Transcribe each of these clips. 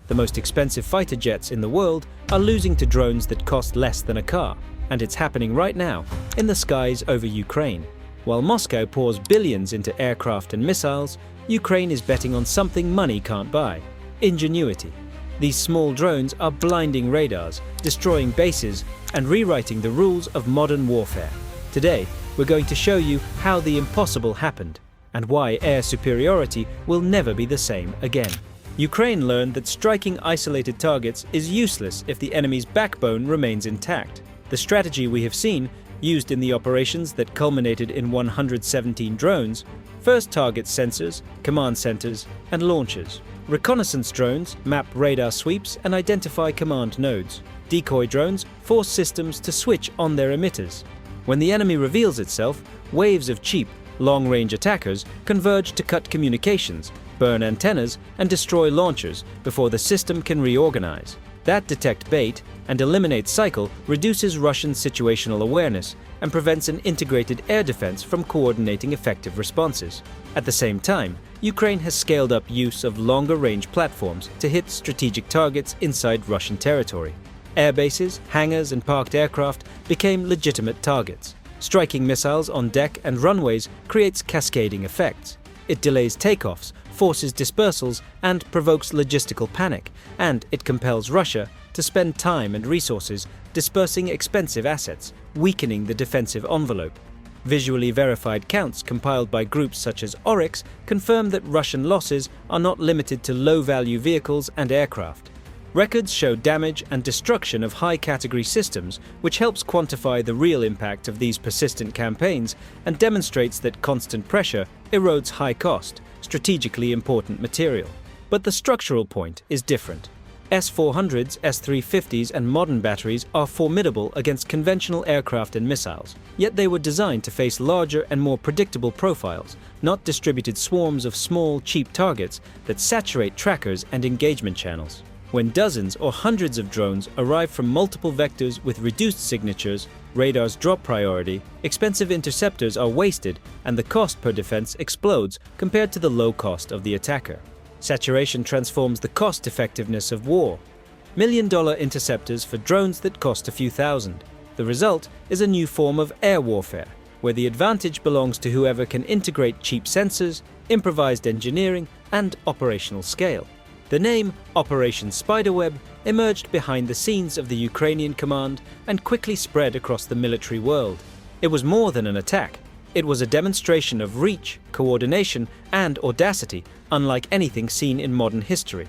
The most expensive fighter jets in the world are losing to drones that cost less than a car, and it's happening right now in the skies over Ukraine. While Moscow pours billions into aircraft and missiles, Ukraine is betting on something money can't buy: ingenuity. These small drones are blinding radars, destroying bases, and rewriting the rules of modern warfare. Today, we're going to show you how the impossible happened, and why air superiority will never be the same again. Ukraine learned that striking isolated targets is useless if the enemy's backbone remains intact. The strategy we have seen, used in the operations that culminated in 117 drones, first targets sensors, command centers, and launchers. Reconnaissance drones map radar sweeps and identify command nodes. Decoy drones force systems to switch on their emitters. When the enemy reveals itself, waves of cheap, long-range attackers converge to cut communications, burn antennas, and destroy launchers before the system can reorganize. That detect bait and eliminate cycle reduces Russian situational awareness and prevents an integrated air defense from coordinating effective responses. At the same time, Ukraine has scaled up use of longer-range platforms to hit strategic targets inside Russian territory. Airbases, hangars, and parked aircraft became legitimate targets. Striking missiles on deck and runways creates cascading effects. It delays takeoffs, forces dispersals, and provokes logistical panic, and it compels Russia to spend time and resources dispersing expensive assets, weakening the defensive envelope. Visually verified counts compiled by groups such as Oryx confirm that Russian losses are not limited to low-value vehicles and aircraft. Records show damage and destruction of high-category systems, which helps quantify the real impact of these persistent campaigns and demonstrates that constant pressure erodes high-cost, strategically important material. But the structural point is different. S-400s, S-350s, and modern batteries are formidable against conventional aircraft and missiles, yet they were designed to face larger and more predictable profiles, not distributed swarms of small, cheap targets that saturate trackers and engagement channels. When dozens or hundreds of drones arrive from multiple vectors with reduced signatures, radars drop priority, expensive interceptors are wasted, and the cost per defense explodes compared to the low cost of the attacker. Saturation transforms the cost-effectiveness of war. $1 million interceptors for drones that cost a few thousand. The result is a new form of air warfare, where the advantage belongs to whoever can integrate cheap sensors, improvised engineering, and operational scale. The name Operation Spiderweb emerged behind the scenes of the Ukrainian command and quickly spread across the military world. It was more than an attack. It was a demonstration of reach, coordination, and audacity unlike anything seen in modern history.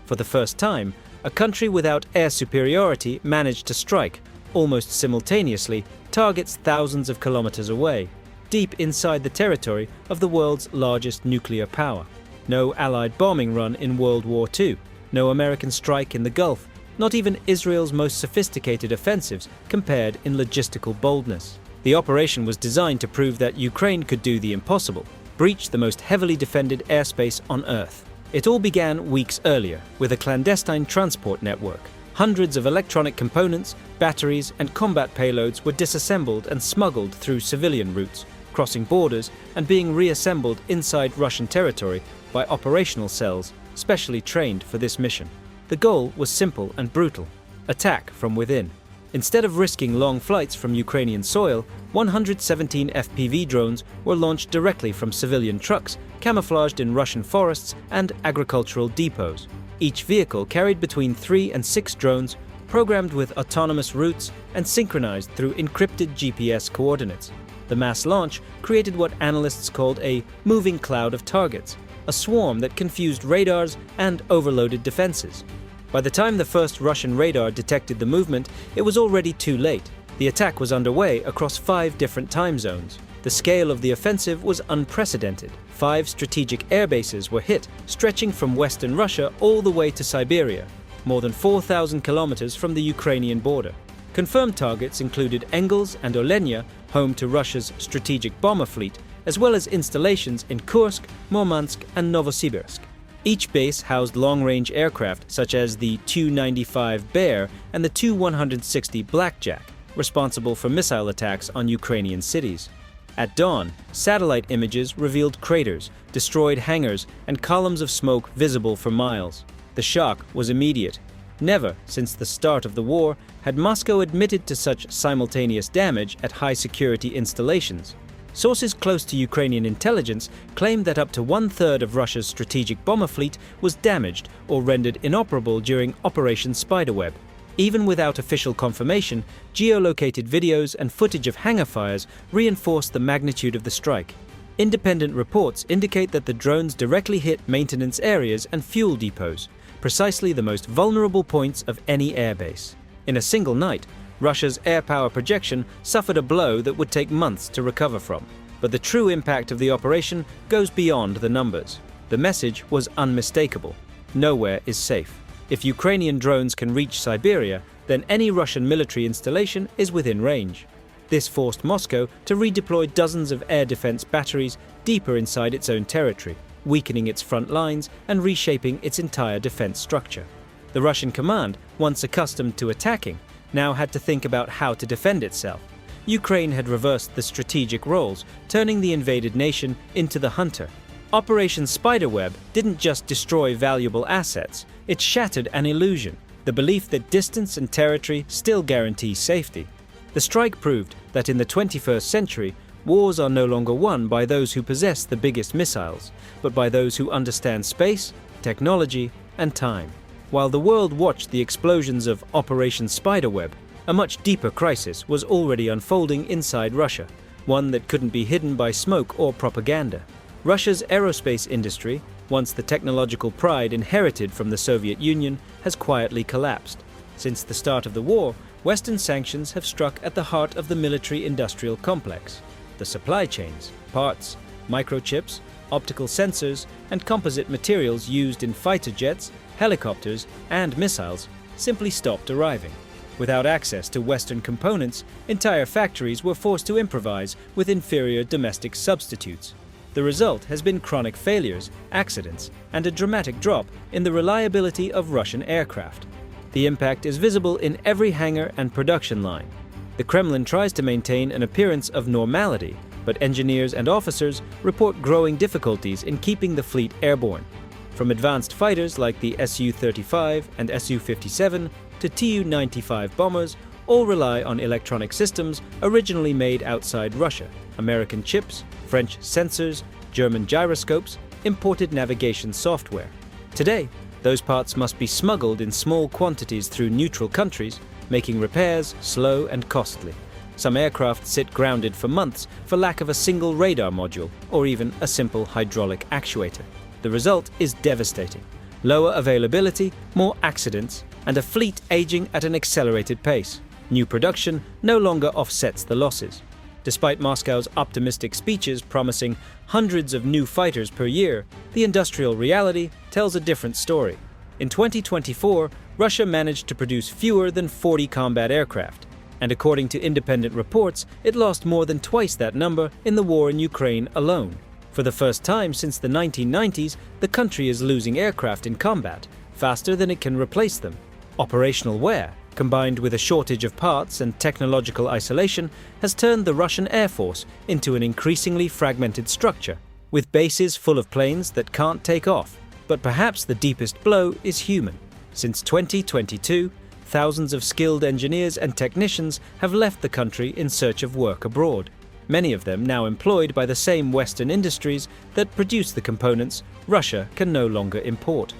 For the first time, a country without air superiority managed to strike, almost simultaneously, targets thousands of kilometers away, deep inside the territory of the world's largest nuclear power. No Allied bombing run in World War II, no American strike in the Gulf, not even Israel's most sophisticated offensives compared in logistical boldness. The operation was designed to prove that Ukraine could do the impossible, breach the most heavily defended airspace on Earth. It all began weeks earlier with a clandestine transport network. Hundreds of electronic components, batteries, and combat payloads were disassembled and smuggled through civilian routes, crossing borders and being reassembled inside Russian territory by operational cells specially trained for this mission. The goal was simple and brutal: attack from within. Instead of risking long flights from Ukrainian soil, 117 FPV drones were launched directly from civilian trucks, camouflaged in Russian forests and agricultural depots. Each vehicle carried between 3 and 6 drones, programmed with autonomous routes and synchronized through encrypted GPS coordinates. The mass launch created what analysts called a moving cloud of targets, a swarm that confused radars and overloaded defenses. By the time the first Russian radar detected the movement, it was already too late. The attack was underway across 5 different time zones. The scale of the offensive was unprecedented. 5 strategic airbases were hit, stretching from western Russia all the way to Siberia, more than 4,000 kilometers from the Ukrainian border. Confirmed targets included Engels and Olenia, home to Russia's strategic bomber fleet, as well as installations in Kursk, Murmansk, and Novosibirsk. Each base housed long-range aircraft such as the Tu-95 Bear and the Tu-160 Blackjack, responsible for missile attacks on Ukrainian cities. At dawn, satellite images revealed craters, destroyed hangars, and columns of smoke visible for miles. The shock was immediate. Never, since the start of the war, had Moscow admitted to such simultaneous damage at high-security installations. Sources close to Ukrainian intelligence claimed that up to one-third of Russia's strategic bomber fleet was damaged or rendered inoperable during Operation Spiderweb. Even without official confirmation, geolocated videos and footage of hangar fires reinforced the magnitude of the strike. Independent reports indicate that the drones directly hit maintenance areas and fuel depots, precisely the most vulnerable points of any airbase. In a single night, Russia's air power projection suffered a blow that would take months to recover from. But the true impact of the operation goes beyond the numbers. The message was unmistakable. Nowhere is safe. If Ukrainian drones can reach Siberia, then any Russian military installation is within range. This forced Moscow to redeploy dozens of air defense batteries deeper inside its own territory, weakening its front lines and reshaping its entire defense structure. The Russian command, once accustomed to attacking, now had to think about how to defend itself. Ukraine had reversed the strategic roles, turning the invaded nation into the hunter. Operation Spiderweb didn't just destroy valuable assets, it shattered an illusion, the belief that distance and territory still guarantee safety. The strike proved that in the 21st century, wars are no longer won by those who possess the biggest missiles, but by those who understand space, technology, and time. While the world watched the explosions of Operation Spiderweb, a much deeper crisis was already unfolding inside Russia, one that couldn't be hidden by smoke or propaganda. Russia's aerospace industry, once the technological pride inherited from the Soviet Union, has quietly collapsed. Since the start of the war, Western sanctions have struck at the heart of the military-industrial complex. The supply chains, parts, microchips, optical sensors, and composite materials used in fighter jets, helicopters, and missiles simply stopped arriving. Without access to Western components, entire factories were forced to improvise with inferior domestic substitutes. The result has been chronic failures, accidents, and a dramatic drop in the reliability of Russian aircraft. The impact is visible in every hangar and production line. The Kremlin tries to maintain an appearance of normality, but engineers and officers report growing difficulties in keeping the fleet airborne. From advanced fighters like the Su-35 and Su-57 to Tu-95 bombers, all rely on electronic systems originally made outside Russia: American chips, French sensors, German gyroscopes, imported navigation software. Today, those parts must be smuggled in small quantities through neutral countries, making repairs slow and costly. Some aircraft sit grounded for months for lack of a single radar module or even a simple hydraulic actuator. The result is devastating: lower availability, more accidents, and a fleet aging at an accelerated pace. New production no longer offsets the losses. Despite Moscow's optimistic speeches promising hundreds of new fighters per year, the industrial reality tells a different story. In 2024, Russia managed to produce fewer than 40 combat aircraft, and according to independent reports, it lost more than twice that number in the war in Ukraine alone. For the first time since the 1990s, the country is losing aircraft in combat faster than it can replace them. Operational wear, combined with a shortage of parts and technological isolation, has turned the Russian Air Force into an increasingly fragmented structure, with bases full of planes that can't take off. But perhaps the deepest blow is human. Since 2022, thousands of skilled engineers and technicians have left the country in search of work abroad, many of them now employed by the same Western industries that produce the components Russia can no longer import.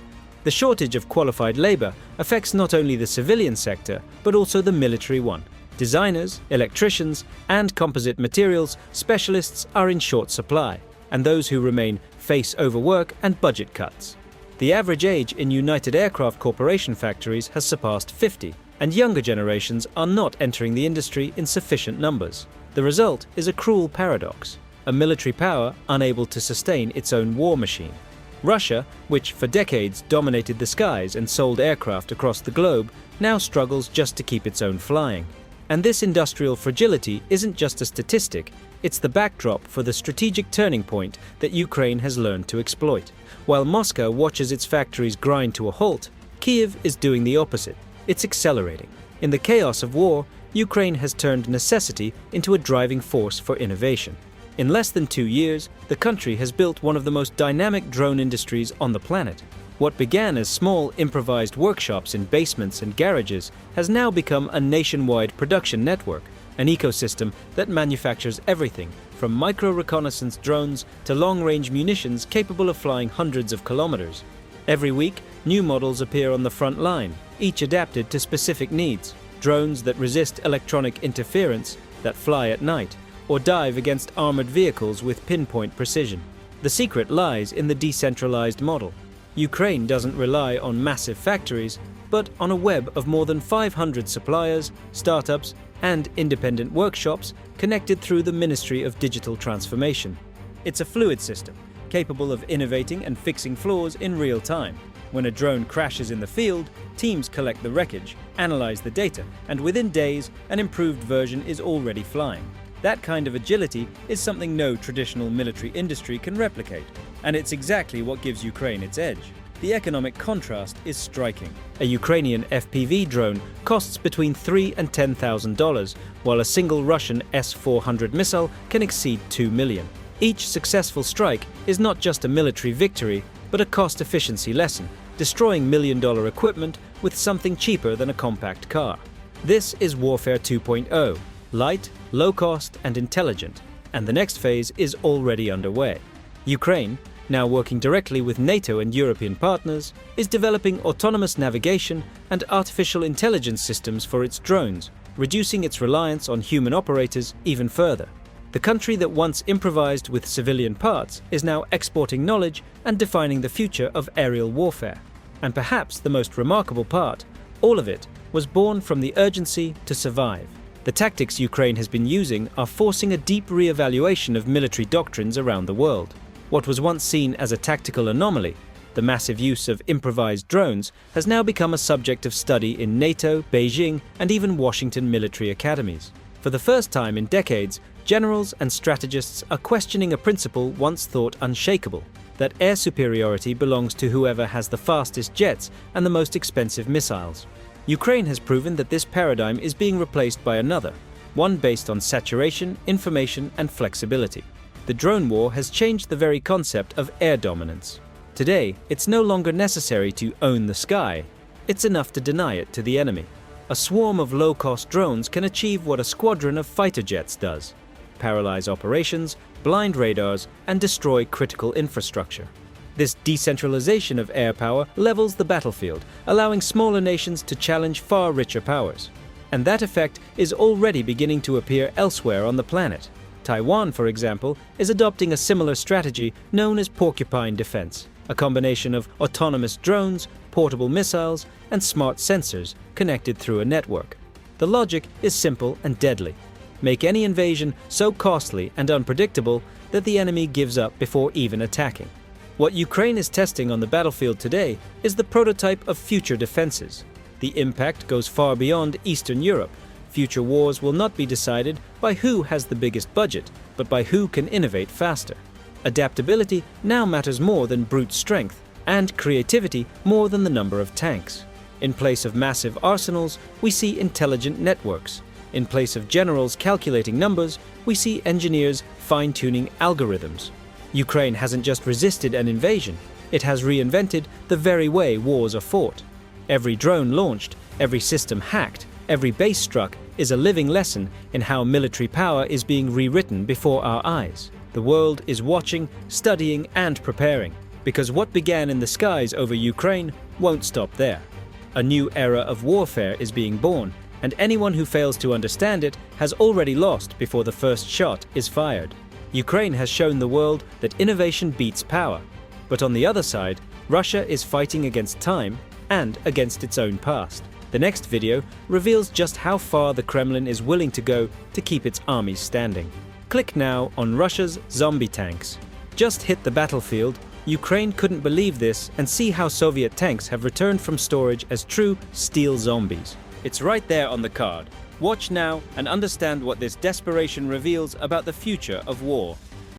The shortage of qualified labor affects not only the civilian sector, but also the military one. Designers, electricians, and composite materials specialists are in short supply, and those who remain face overwork and budget cuts. The average age in United Aircraft Corporation factories has surpassed 50, and younger generations are not entering the industry in sufficient numbers. The result is a cruel paradox: a military power unable to sustain its own war machine. Russia, which for decades dominated the skies and sold aircraft across the globe, now struggles just to keep its own flying. And this industrial fragility isn't just a statistic, it's the backdrop for the strategic turning point that Ukraine has learned to exploit. While Moscow watches its factories grind to a halt, Kyiv is doing the opposite. It's accelerating. In the chaos of war, Ukraine has turned necessity into a driving force for innovation. In less than 2 years, the country has built one of the most dynamic drone industries on the planet. What began as small improvised workshops in basements and garages has now become a nationwide production network, an ecosystem that manufactures everything from micro-reconnaissance drones to long-range munitions capable of flying hundreds of kilometers. Every week, new models appear on the front line, each adapted to specific needs. Drones that resist electronic interference, that fly at night, or dive against armored vehicles with pinpoint precision. The secret lies in the decentralized model. Ukraine doesn't rely on massive factories, but on a web of more than 500 suppliers, startups, and independent workshops connected through the Ministry of Digital Transformation. It's a fluid system, capable of innovating and fixing flaws in real time. When a drone crashes in the field, teams collect the wreckage, analyze the data, and within days, an improved version is already flying. That kind of agility is something no traditional military industry can replicate, and it's exactly what gives Ukraine its edge. The economic contrast is striking. A Ukrainian FPV drone costs between $3,000 and $10,000, while a single Russian S-400 missile can exceed $2 million. Each successful strike is not just a military victory, but a cost-efficiency lesson, destroying million-dollar equipment with something cheaper than a compact car. This is Warfare 2.0, light, low-cost, and intelligent, and the next phase is already underway. Ukraine, now working directly with NATO and European partners, is developing autonomous navigation and artificial intelligence systems for its drones, reducing its reliance on human operators even further. The country that once improvised with civilian parts is now exporting knowledge and defining the future of aerial warfare. And perhaps the most remarkable part, all of it was born from the urgency to survive. The tactics Ukraine has been using are forcing a deep re-evaluation of military doctrines around the world. What was once seen as a tactical anomaly, the massive use of improvised drones, has now become a subject of study in NATO, Beijing, and even Washington military academies. For the first time in decades, generals and strategists are questioning a principle once thought unshakable, that air superiority belongs to whoever has the fastest jets and the most expensive missiles. Ukraine has proven that this paradigm is being replaced by another, one based on saturation, information, and flexibility. The drone war has changed the very concept of air dominance. Today, it's no longer necessary to own the sky. It's enough to deny it to the enemy. A swarm of low-cost drones can achieve what a squadron of fighter jets does: paralyze operations, blind radars, and destroy critical infrastructure. This decentralization of air power levels the battlefield, allowing smaller nations to challenge far richer powers. And that effect is already beginning to appear elsewhere on the planet. Taiwan, for example, is adopting a similar strategy known as porcupine defense, a combination of autonomous drones, portable missiles, and smart sensors connected through a network. The logic is simple and deadly. Make any invasion so costly and unpredictable that the enemy gives up before even attacking. What Ukraine is testing on the battlefield today is the prototype of future defenses. The impact goes far beyond Eastern Europe. Future wars will not be decided by who has the biggest budget, but by who can innovate faster. Adaptability now matters more than brute strength, and creativity more than the number of tanks. In place of massive arsenals, we see intelligent networks. In place of generals calculating numbers, we see engineers fine-tuning algorithms. Ukraine hasn't just resisted an invasion, it has reinvented the very way wars are fought. Every drone launched, every system hacked, every base struck is a living lesson in how military power is being rewritten before our eyes. The world is watching, studying, and preparing, because what began in the skies over Ukraine won't stop there. A new era of warfare is being born, and anyone who fails to understand it has already lost before the first shot is fired. Ukraine has shown the world that innovation beats power. But on the other side, Russia is fighting against time and against its own past. The next video reveals just how far the Kremlin is willing to go to keep its armies standing. Click now on Russia's zombie tanks. Just hit the battlefield, Ukraine couldn't believe this and see how Soviet tanks have returned from storage as true steel zombies. It's right there on the card. Watch now and understand what this desperation reveals about the future of war.